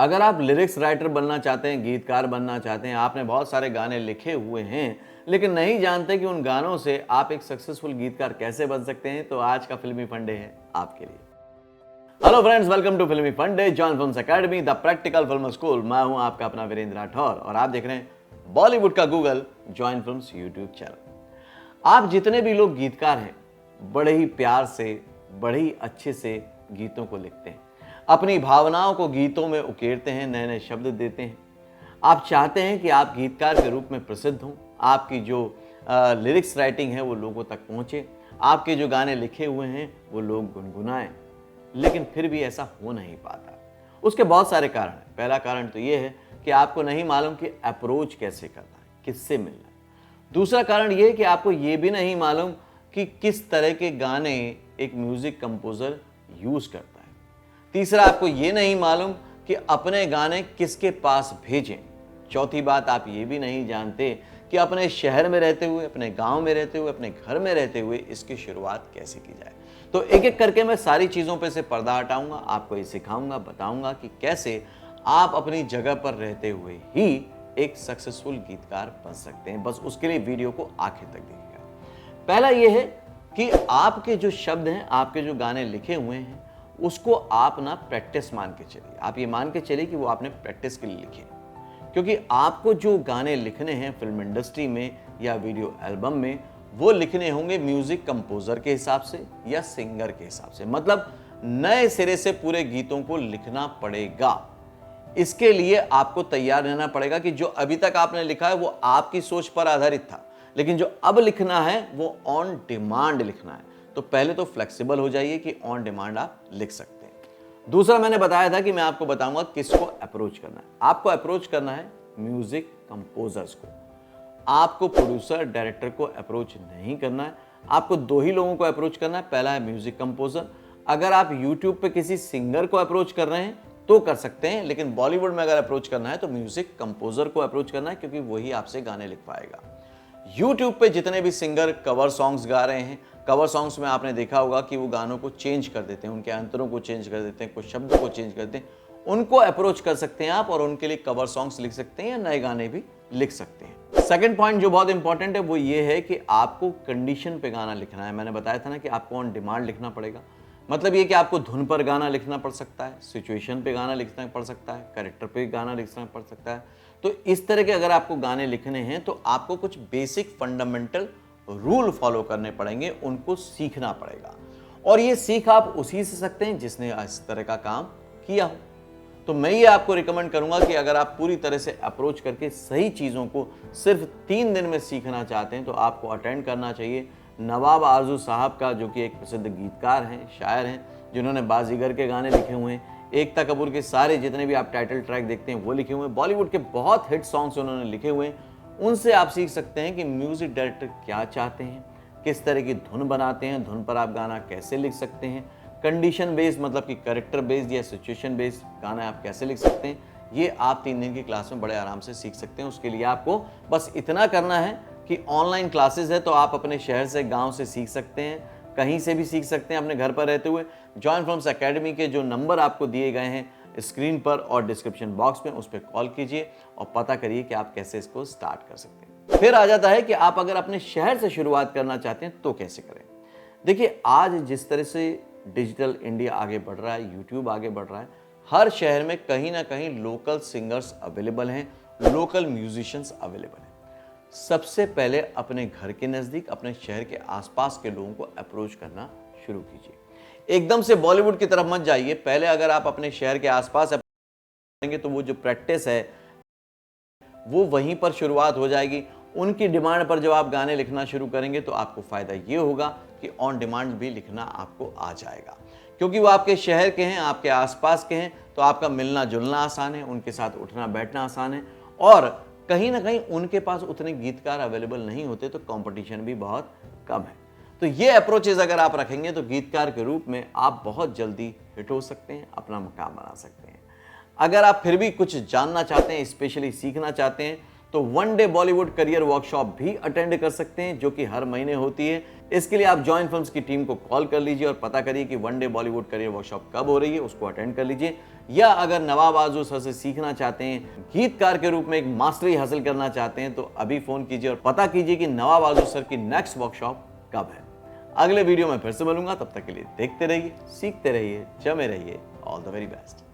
अगर आप lyrics writer बनना चाहते हैं, गीतकार बनना चाहते हैं, आपने बहुत सारे गाने लिखे हुए हैं लेकिन नहीं जानते कि उन गानों से आप एक सक्सेसफुल गीतकार कैसे बन सकते हैं, तो आज का फिल्मी फंडे है आपके लिए। हेलो फ्रेंड्स, वेलकम टू फिल्मी फंडे, John films academy, the practical film school. मैं हूं आपका अपना वीरेंद्र राठौर और आप देख रहे हैं बॉलीवुड का Google, John films YouTube channel. आप जितने भी लोग गीतकार हैं, बड़े ही प्यार से, बड़े ही अच्छे से गीतों को लिखते हैं, अपनी भावनाओं को गीतों में उकेरते हैं, नए नए शब्द देते हैं। आप चाहते हैं कि आप गीतकार के रूप में प्रसिद्ध हों, आपकी जो लिरिक्स राइटिंग है वो लोगों तक पहुंचे, आपके जो गाने लिखे हुए हैं वो लोग गुनगुनाएं, लेकिन फिर भी ऐसा हो नहीं पाता। उसके बहुत सारे कारण हैं। पहला कारण तो ये है कि आपको नहीं मालूम कि अप्रोच कैसे करना है, किससे मिलना है। दूसरा कारण ये है कि आपको ये भी नहीं मालूम कि किस तरह के गाने एक म्यूजिक कंपोजर यूज करता है। तीसरा, आपको ये नहीं मालूम कि अपने गाने किसके पास भेजें। चौथी बात, आप ये भी नहीं जानते कि अपने शहर में रहते हुए, अपने गांव में रहते हुए, अपने घर में रहते हुए इसकी शुरुआत कैसे की जाए। तो एक एक करके मैं सारी चीज़ों पे से पर्दा हटाऊंगा, आपको ये सिखाऊंगा, बताऊंगा कि कैसे आप अपनी जगह पर रहते हुए ही एक सक्सेसफुल गीतकार बन सकते हैं। बस उसके लिए वीडियो को आखिर तक देखिएगा। पहला ये है कि आपके जो शब्द हैं, आपके जो गाने लिखे हुए हैं, उसको आप ना प्रैक्टिस मान के चलिए। आप ये मान के चलिए कि वो आपने प्रैक्टिस के लिए लिखे, क्योंकि आपको जो गाने लिखने हैं फिल्म इंडस्ट्री में या वीडियो एल्बम में, वो लिखने होंगे म्यूजिक कंपोजर के हिसाब से या सिंगर के हिसाब से। मतलब नए सिरे से पूरे गीतों को लिखना पड़ेगा। इसके लिए आपको तैयार रहना पड़ेगा कि जो अभी तक आपने लिखा है वो आपकी सोच पर आधारित था, लेकिन जो अब लिखना है वो ऑन डिमांड लिखना है। तो पहले तो फ्लेक्सिबल हो जाइए कि ऑन डिमांड आप लिख सकते हैं। दूसरा, मैंने बताया था कि मैं आपको बताऊंगा किसको अप्रोच करना है। आपको अप्रोच करना है म्यूजिक कंपोजर्स को। आपको प्रोड्यूसर, डायरेक्टर को अप्रोच नहीं करना है। आपको दो ही लोगों को अप्रोच करना है। पहला है म्यूजिक कंपोजर। अगर आप यूट्यूब पे किसी सिंगर को अप्रोच कर रहे हैं तो कर सकते हैं, लेकिन बॉलीवुड में अगर अप्रोच करना है तो म्यूजिक कंपोजर को अप्रोच करना है, क्योंकि वही आपसे गाने लिख पाएगा। यूट्यूब पे जितने भी सिंगर कवर सॉन्ग्स गा रहे हैं, कवर सॉन्ग्स में आपने देखा होगा कि वो गानों को चेंज कर देते हैं, उनके अंतरों को चेंज कर देते हैं, कुछ शब्दों को चेंज करते हैं। उनको अप्रोच कर सकते हैं आप और उनके लिए कवर सॉन्ग्स लिख सकते हैं या नए गाने भी लिख सकते हैं। सेकंड पॉइंट जो बहुत इंपॉर्टेंट है वो ये है कि आपको कंडीशन पे गाना लिखना है। मैंने बताया था ना कि आपको ऑन डिमांड लिखना पड़ेगा। मतलब ये कि आपको धुन पर गाना लिखना पड़ सकता है, सिचुएशन पे गाना लिखना पड़ सकता है, कैरेक्टर पे गाना लिखना पड़ सकता है। तो इस तरह के अगर आपको गाने लिखने हैं तो आपको कुछ बेसिक फंडामेंटल रूल फॉलो करने पड़ेंगे, उनको सीखना पड़ेगा। और ये सीख आप उसी से सकते हैं जिसने इस तरह का काम किया हो। तो मैं ये आपको रिकमेंड करूंगा कि अगर आप पूरी तरह से अप्रोच करके सही चीज़ों को सिर्फ 3 दिन में सीखना चाहते हैं तो आपको अटेंड करना चाहिए नवाब आरजू साहब का, जो कि एक प्रसिद्ध गीतकार हैं, शायर हैं, जिन्होंने बाजीगर के गाने लिखे हुए हैं, एकता कपूर के सारे जितने भी आप टाइटल ट्रैक देखते हैं वो लिखे हुए हैं, बॉलीवुड के बहुत हिट सॉन्ग्स उन्होंने लिखे हुए हैं। उनसे आप सीख सकते हैं कि म्यूजिक डायरेक्टर क्या चाहते हैं, किस तरह की धुन बनाते हैं, धुन पर आप गाना कैसे लिख सकते हैं, कंडीशन बेस्ड मतलब कि कैरेक्टर बेस्ड या सिचुएशन बेस्ड गाना आप कैसे लिख सकते हैं। ये आप 3 दिन की क्लास में बड़े आराम से सीख सकते हैं। उसके लिए आपको बस इतना करना है कि ऑनलाइन क्लासेस है तो आप अपने शहर से, गांव से सीख सकते हैं, कहीं से भी सीख सकते हैं अपने घर पर रहते हुए। जॉन फिल्म्स एकेडमी के जो नंबर आपको दिए गए हैं स्क्रीन पर और डिस्क्रिप्शन बॉक्स में, उस पर कॉल कीजिए और पता करिए कि आप कैसे इसको स्टार्ट कर सकते हैं। फिर आ जाता है कि आप अगर अपने शहर से शुरुआत करना चाहते हैं तो कैसे करें। देखिए, आज जिस तरह से डिजिटल इंडिया आगे बढ़ रहा है, यूट्यूब आगे बढ़ रहा है, हर शहर में कहीं ना कहीं लोकल सिंगर्स अवेलेबल हैं, लोकल म्यूजिशियंस अवेलेबल हैं। सबसे पहले अपने घर के नज़दीक, अपने शहर के आसपास के लोगों को अप्रोच करना शुरू कीजिए। एकदम से बॉलीवुड की तरफ मत जाइए। पहले अगर आप अपने शहर के आसपास करेंगे तो वो जो प्रैक्टिस है वो वहीं पर शुरुआत हो जाएगी। उनकी डिमांड पर जब आप गाने लिखना शुरू करेंगे तो आपको फ़ायदा ये होगा कि ऑन डिमांड भी लिखना आपको आ जाएगा, क्योंकि वो आपके शहर के हैं, आपके आसपास के हैं, तो आपका मिलना जुलना आसान है, उनके साथ उठना बैठना आसान है। और कहीं ना कहीं उनके पास उतने गीतकार अवेलेबल नहीं होते तो कंपटीशन भी बहुत कम है। तो ये अप्रोचेज अगर आप रखेंगे तो गीतकार के रूप में आप बहुत जल्दी हिट हो सकते हैं, अपना मकाम बना सकते हैं। अगर आप फिर भी कुछ जानना चाहते हैं, स्पेशली सीखना चाहते हैं, तो 1 डे बॉलीवुड करियर वर्कशॉप भी अटेंड कर सकते हैं, जो कि हर महीने होती है। इसके लिए आप जॉइन फिल्म्स की टीम को कॉल कर लीजिए और पता करिए कि 1 डे बॉलीवुड करियर वर्कशॉप कब हो रही है, उसको अटेंड कर लीजिए। या अगर नवाब आजू सर से सीखना चाहते हैं, गीतकार के रूप में एक मास्टरी हासिल करना चाहते हैं, तो अभी फोन कीजिए और पता कीजिए कि नवाब आजू सर की नेक्स्ट वर्कशॉप कब है। अगले वीडियो में फिर से मिलूंगा, तब तक के लिए देखते रहिए, सीखते रहिए, जमे रहिए। All the very best.